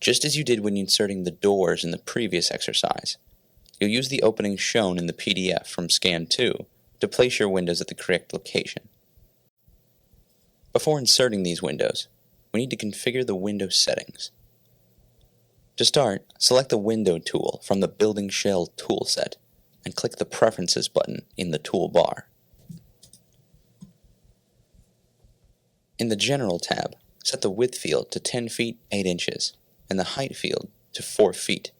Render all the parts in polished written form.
Just as you did when inserting the doors in the previous exercise, you'll use the opening shown in the PDF from Scan 2 to place your windows at the correct location. Before inserting these windows, we need to configure the window settings. To start, select the Window tool from the Building Shell toolset and click the Preferences button in the toolbar. In the General tab, set the width field to 10 feet 8 inches and the height field to 4 feet,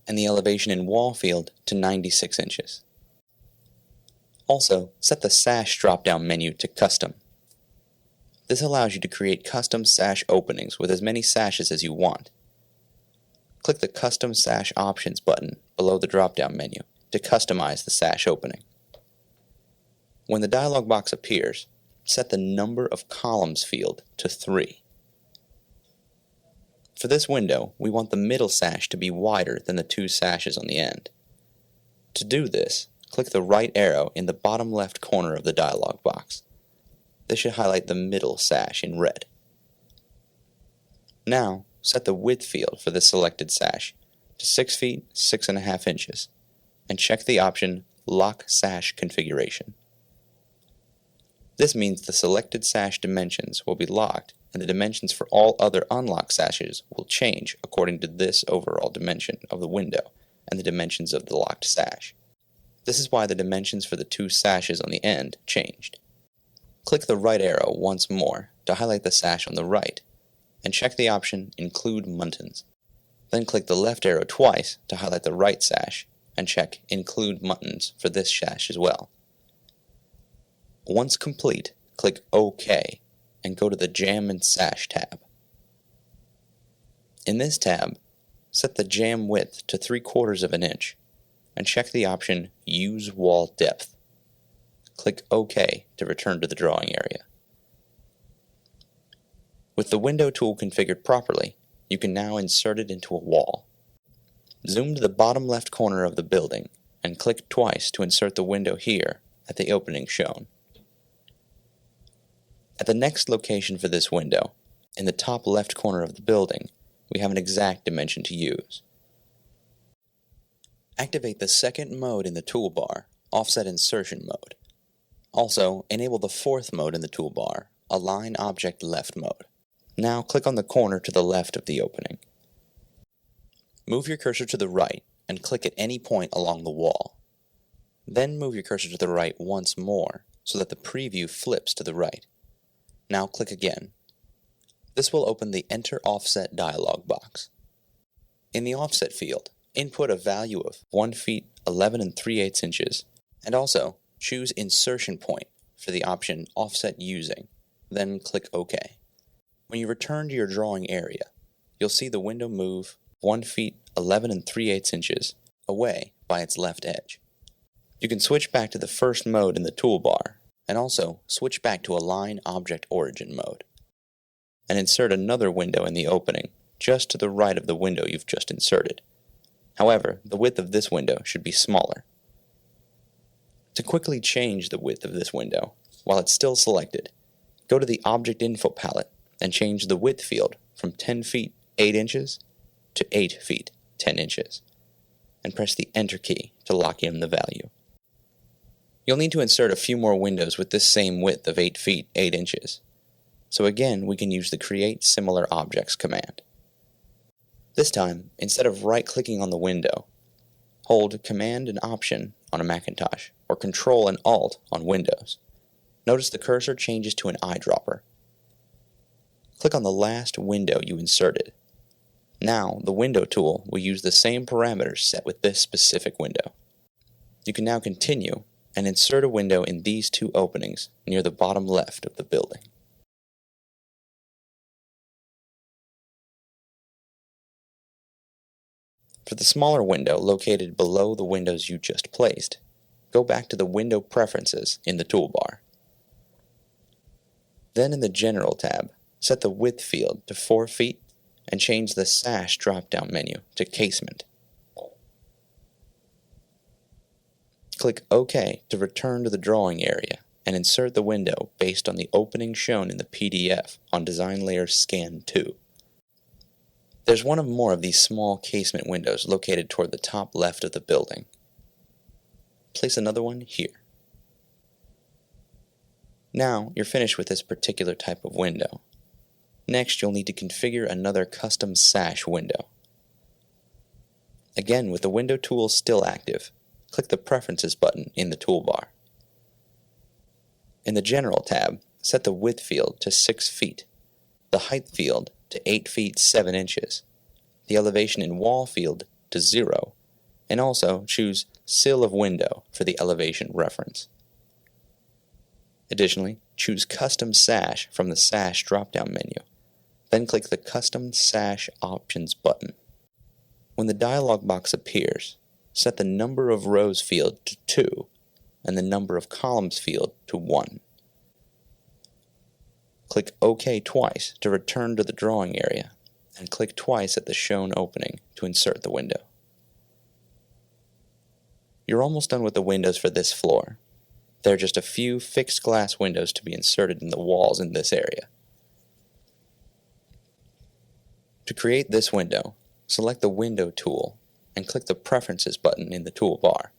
and the elevation and wall field to 96 inches. Also, set the Sash drop-down menu to Custom. This allows you to create custom sash openings with as many sashes as you want. Click the Custom Sash Options button below the drop-down menu to customize the sash opening. When the dialog box appears, set the Number of Columns field to 3. For this window, we want the middle sash to be wider than the 2 sashes on the end. To do this, click the right arrow in the bottom left corner of the dialog box. This should highlight the middle sash in red. Now, set the width field for the selected sash to 6 feet 6.5 inches and check the option Lock Sash Configuration. This means the selected sash dimensions will be locked and the dimensions for all other unlocked sashes will change according to this overall dimension of the window and the dimensions of the locked sash. This is why the dimensions for the 2 sashes on the end changed. Click the right arrow once more to highlight the sash on the right, and check the option Include Muntins. Then click the left arrow twice to highlight the right sash, and check Include Muntins for this sash as well. Once complete, click OK, and go to the Jam and Sash tab. In this tab, set the jam width to 3/4 of an inch, and check the option Use Wall Depth. Click OK to return to the drawing area. With the window tool configured properly, you can now insert it into a wall. Zoom to the bottom left corner of the building and click twice to insert the window here at the opening shown. At the next location for this window, in the top left corner of the building, we have an exact dimension to use. Activate the second mode in the toolbar, Offset Insertion Mode. Also, enable the fourth mode in the toolbar, Align Object Left mode. Now click on the corner to the left of the opening. Move your cursor to the right and click at any point along the wall. Then move your cursor to the right once more so that the preview flips to the right. Now click again. This will open the Enter Offset dialog box. In the Offset field, input a value of 1 feet 11 3/8 inches and also choose Insertion Point for the option Offset Using, then click OK. When you return to your drawing area, you'll see the window move 1 feet 11 3/8 inches away by its left edge. You can switch back to the first mode in the toolbar and also switch back to Align Object Origin mode and insert another window in the opening just to the right of the window you've just inserted. However, the width of this window should be smaller. To quickly change the width of this window, while it's still selected, go to the Object Info palette and change the width field from 10 feet 8 inches to 8 feet 10 inches, and press the Enter key to lock in the value. You'll need to insert a few more windows with this same width of 8 feet 8 inches, so again we can use the Create Similar Objects command. This time, instead of right-clicking on the window, hold Command and Option on a Macintosh, or Control and Alt on Windows. Notice the cursor changes to an eyedropper. Click on the last window you inserted. Now, the Window tool will use the same parameters set with this specific window. You can now continue and insert a window in these 2 openings near the bottom left of the building. For the smaller window located below the windows you just placed, go back to the Window Preferences in the toolbar. Then in the General tab, set the width field to 4 feet and change the Sash drop-down menu to Casement. Click OK to return to the drawing area and insert the window based on the opening shown in the PDF on Design Layer Scan 2. There's one or more of these small casement windows located toward the top left of the building. Place another one here. Now you're finished with this particular type of window. Next, you'll need to configure another custom sash window. Again, with the window tool still active, click the Preferences button in the toolbar. In the General tab, set the width field to 6 feet, the height field to 8 feet 7 inches, the elevation in wall field to 0, and also choose Sill of Window for the elevation reference. Additionally, choose Custom Sash from the Sash drop-down menu, then click the Custom Sash Options button. When the dialog box appears, set the number of rows field to 2 and the number of columns field to 1. Click OK twice to return to the drawing area, and click twice at the shown opening to insert the window. You're almost done with the windows for this floor. There are just a few fixed glass windows to be inserted in the walls in this area. To create this window, select the Window tool and click the Preferences button in the toolbar.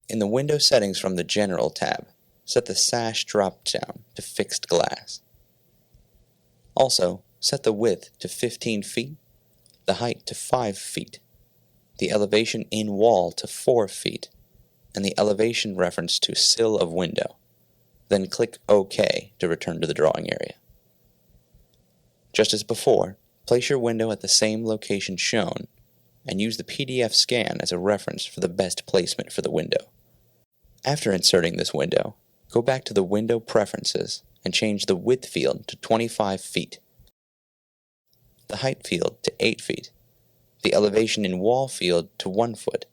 In the Window Settings from the General tab, set the Sash drop-down to Fixed Glass. Also, set the width to 15 feet, the height to 5 feet, the elevation in wall to 4 feet, and the elevation reference to Sill of Window. Then click OK to return to the drawing area. Just as before, place your window at the same location shown, and use the PDF scan as a reference for the best placement for the window. After inserting this window, go back to the Window Preferences and change the width field to 25 feet, the height field to 8 feet, the elevation in wall field to 1 foot,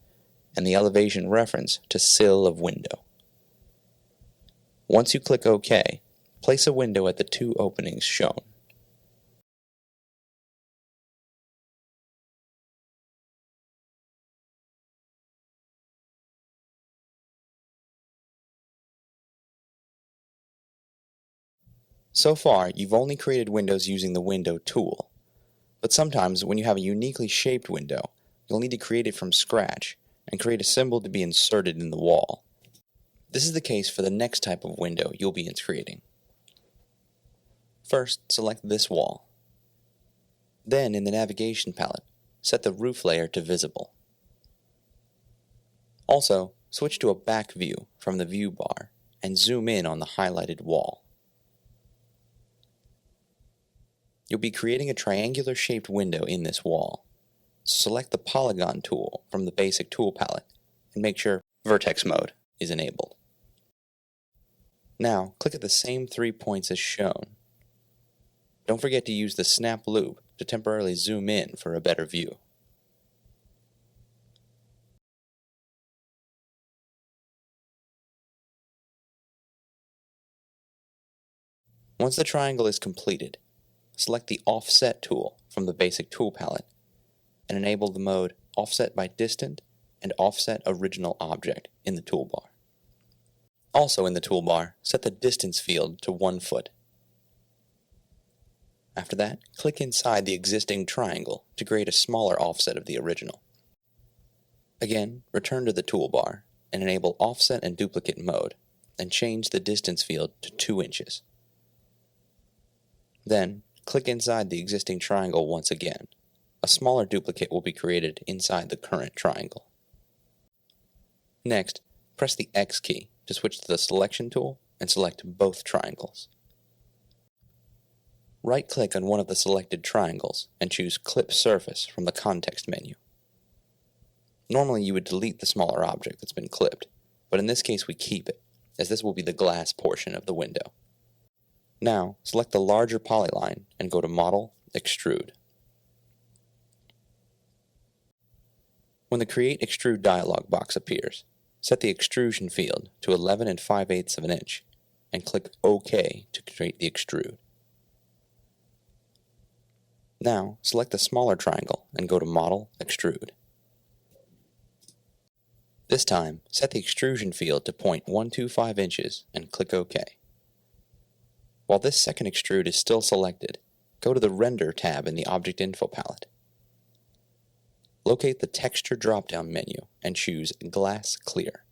and the elevation reference to Sill of Window. Once you click OK, place a window at the 2 openings shown. So far, you've only created windows using the Window tool, but sometimes when you have a uniquely shaped window, you'll need to create it from scratch and create a symbol to be inserted in the wall. This is the case for the next type of window you'll be creating. First, select this wall. Then, in the navigation palette, set the roof layer to visible. Also, switch to a back view from the view bar and zoom in on the highlighted wall. You'll be creating a triangular-shaped window in this wall. Select the Polygon tool from the basic tool palette and make sure Vertex mode is enabled. Now, click at the same 3 points as shown. Don't forget to use the snap loop to temporarily zoom in for a better view. Once the triangle is completed, select the Offset tool from the basic tool palette and enable the mode Offset by Distant and Offset Original Object in the toolbar. Also in the toolbar, set the distance field to 1 foot. After that, click inside the existing triangle to create a smaller offset of the original. Again, return to the toolbar and enable Offset and Duplicate mode and change the distance field to 2 inches. Then, click inside the existing triangle once again. A smaller duplicate will be created inside the current triangle. Next, press the X key to switch to the Selection tool and select both triangles. Right-click on one of the selected triangles and choose Clip Surface from the context menu. Normally you would delete the smaller object that's been clipped, but in this case we keep it, as this will be the glass portion of the window. Now, select the larger polyline and go to Model, Extrude. When the Create Extrude dialog box appears, set the extrusion field to 11 5/8 of an inch and click OK to create the extrude. Now, select the smaller triangle and go to Model, Extrude. This time, set the extrusion field to 0.125 inches and click OK. While this second extrude is still selected, go to the Render tab in the Object Info palette locate the Texture drop-down menu and choose Glass Clear.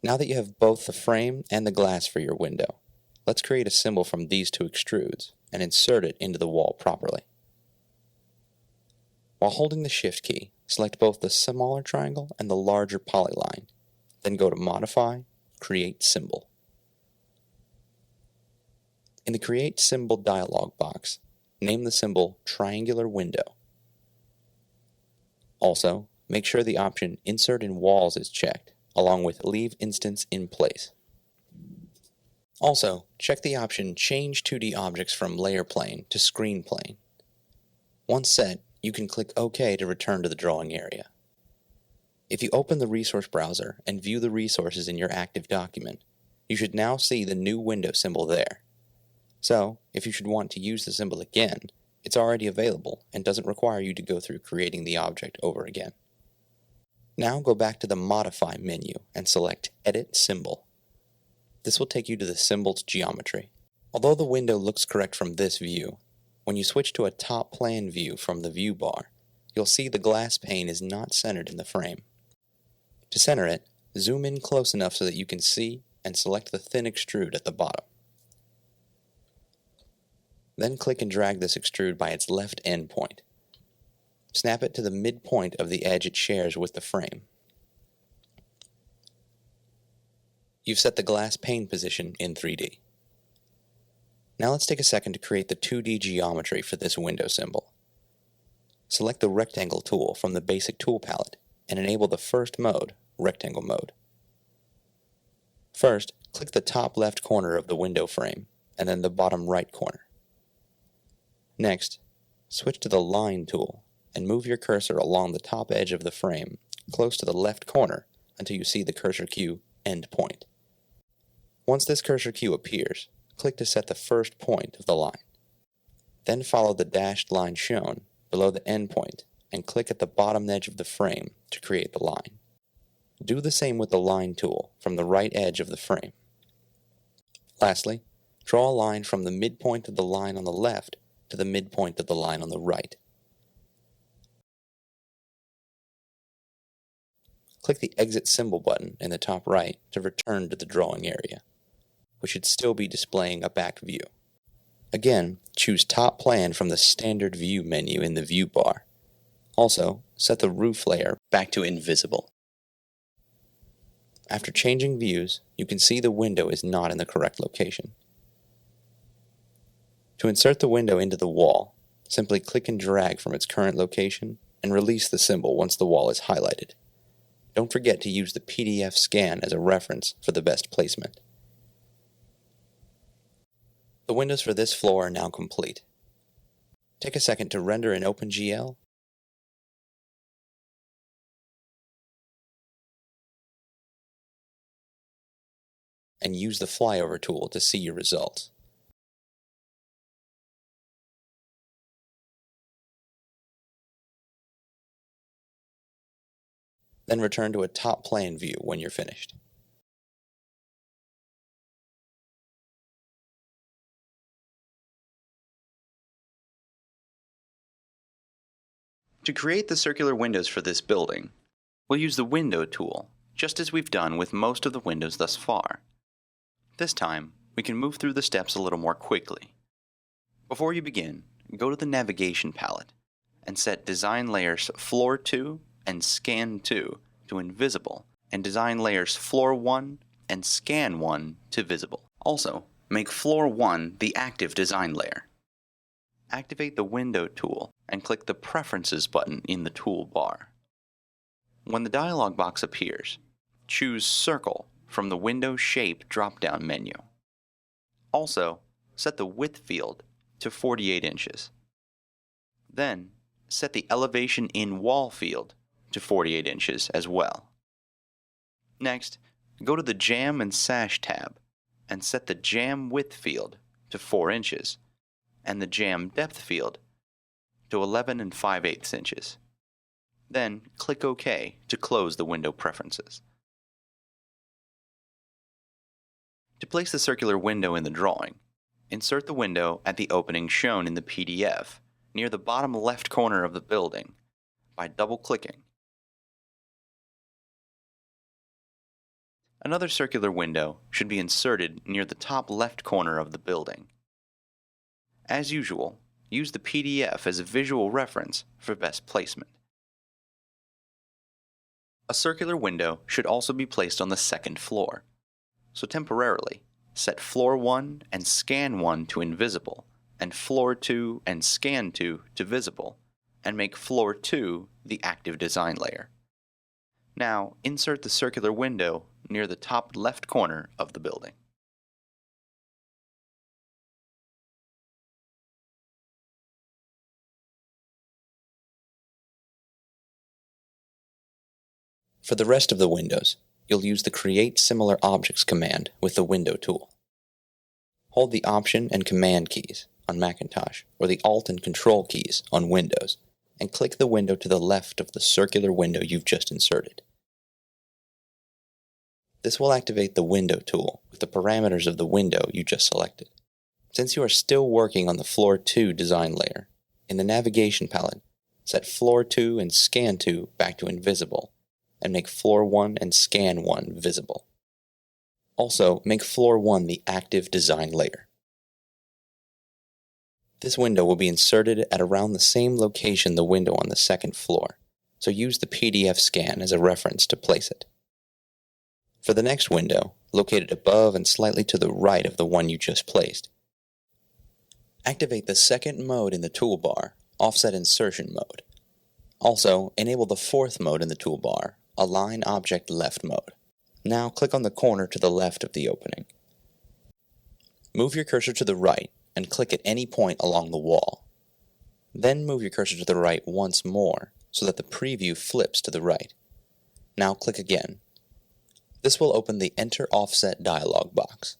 Now that you have both the frame and the glass for your window, let's create a symbol from these two extrudes and insert it into the wall properly. While holding the Shift key, select both the smaller triangle and the larger polyline, then go to Modify, Create Symbol. In the Create Symbol dialog box, name the symbol Triangular Window. Also, make sure the option Insert in Walls is checked, along with Leave Instance in Place. Also, check the option Change 2D Objects from Layer Plane to Screen Plane. Once set, you can click OK to return to the drawing area. If you open the resource browser and view the resources in your active document, you should now see the new window symbol there. So, if you should want to use the symbol again, it's already available and doesn't require you to go through creating the object over again. Now go back to the Modify menu and select Edit Symbol. This will take you to the symbol's geometry. Although the window looks correct from this view, when you switch to a top plan view from the view bar, you'll see the glass pane is not centered in the frame. To center it, zoom in close enough so that you can see and select the thin extrude at the bottom. Then click and drag this extrude by its left end point. Snap it to the midpoint of the edge it shares with the frame. You've set the glass pane position in 3D. Now let's take a second to create the 2D geometry for this window symbol. Select the Rectangle tool from the Basic Tool palette and enable the first mode, Rectangle Mode. First, click the top left corner of the window frame and then the bottom right corner. Next, switch to the Line tool and move your cursor along the top edge of the frame close to the left corner until you see the cursor cue End Point. Once this cursor cue appears, click to set the first point of the line. Then follow the dashed line shown below the end point and click at the bottom edge of the frame to create the line. Do the same with the Line tool from the right edge of the frame. Lastly, draw a line from the midpoint of the line on the left to the midpoint of the line on the right. Click the Exit Symbol button in the top right to return to the drawing area, which should still be displaying a back view. Again, choose Top Plan from the Standard View menu in the View bar. Also, set the roof layer back to Invisible. After changing views, you can see the window is not in the correct location. To insert the window into the wall, simply click and drag from its current location and release the symbol once the wall is highlighted. Don't forget to use the PDF scan as a reference for the best placement. The windows for this floor are now complete. Take a second to render in OpenGL and use the flyover tool to see your results. Then return to a top plan view when you're finished. To create the circular windows for this building, we'll use the Window tool, just as we've done with most of the windows thus far. This time, we can move through the steps a little more quickly. Before you begin, go to the Navigation palette and set Design Layers Floor 2 and Scan 2 to Invisible, and Design Layers Floor 1 and Scan 1 to Visible. Also, make Floor 1 the active design layer. Activate the Window tool and click the Preferences button in the toolbar. When the dialog box appears, choose Circle from the Window Shape drop-down menu. Also, set the Width field to 48 inches. Then, set the Elevation in Wall field to 48 inches as well. Next, go to the Jam and Sash tab and set the Jam Width field to 4 inches and the Jam Depth field to 11 5/8 inches. Then click OK to close the window preferences. To place the circular window in the drawing, insert the window at the opening shown in the PDF near the bottom left corner of the building by double-clicking. Another circular window should be inserted near the top left corner of the building. As usual, use the PDF as a visual reference for best placement. A circular window should also be placed on the second floor, so temporarily set Floor 1 and Scan 1 to invisible, and Floor 2 and Scan 2 to visible, and make Floor 2 the active design layer. Now insert the circular window near the top left corner of the building. For the rest of the windows, you'll use the Create Similar Objects command with the Window tool. Hold the Option and Command keys on Macintosh or the Alt and Control keys on Windows and click the window to the left of the circular window you've just inserted. This will activate the Window tool with the parameters of the window you just selected. Since you are still working on the Floor 2 design layer, in the Navigation palette, set Floor 2 and Scan 2 back to invisible, and make Floor 1 and Scan 1 visible. Also, make Floor 1 the active design layer. This window will be inserted at around the same location the window on the second floor, so use the PDF scan as a reference to place it. For the next window, located above and slightly to the right of the one you just placed, activate the second mode in the toolbar, Offset Insertion Mode. Also, enable the fourth mode in the toolbar, Align Object Left Mode. Now click on the corner to the left of the opening. Move your cursor to the right and click at any point along the wall. Then move your cursor to the right once more so that the preview flips to the right. Now click again. This will open the Enter Offset dialog box.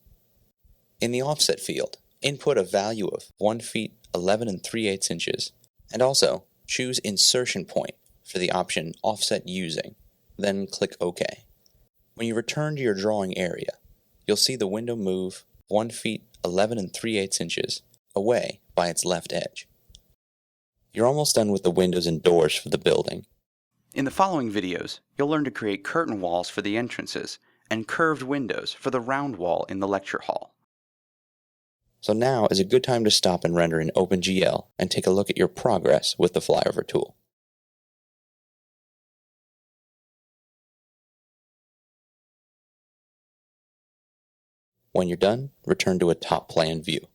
In the Offset field, input a value of 1 feet 11 3/8 inches and also choose Insertion Point for the option Offset Using, then click OK. When you return to your drawing area, you'll see the window move 1 feet 11 3/8 inches away by its left edge. You're almost done with the windows and doors for the building. In the following videos, you'll learn to create curtain walls for the entrances and curved windows for the round wall in the lecture hall. So now is a good time to stop and render in OpenGL and take a look at your progress with the flyover tool. When you're done, return to a top plan view.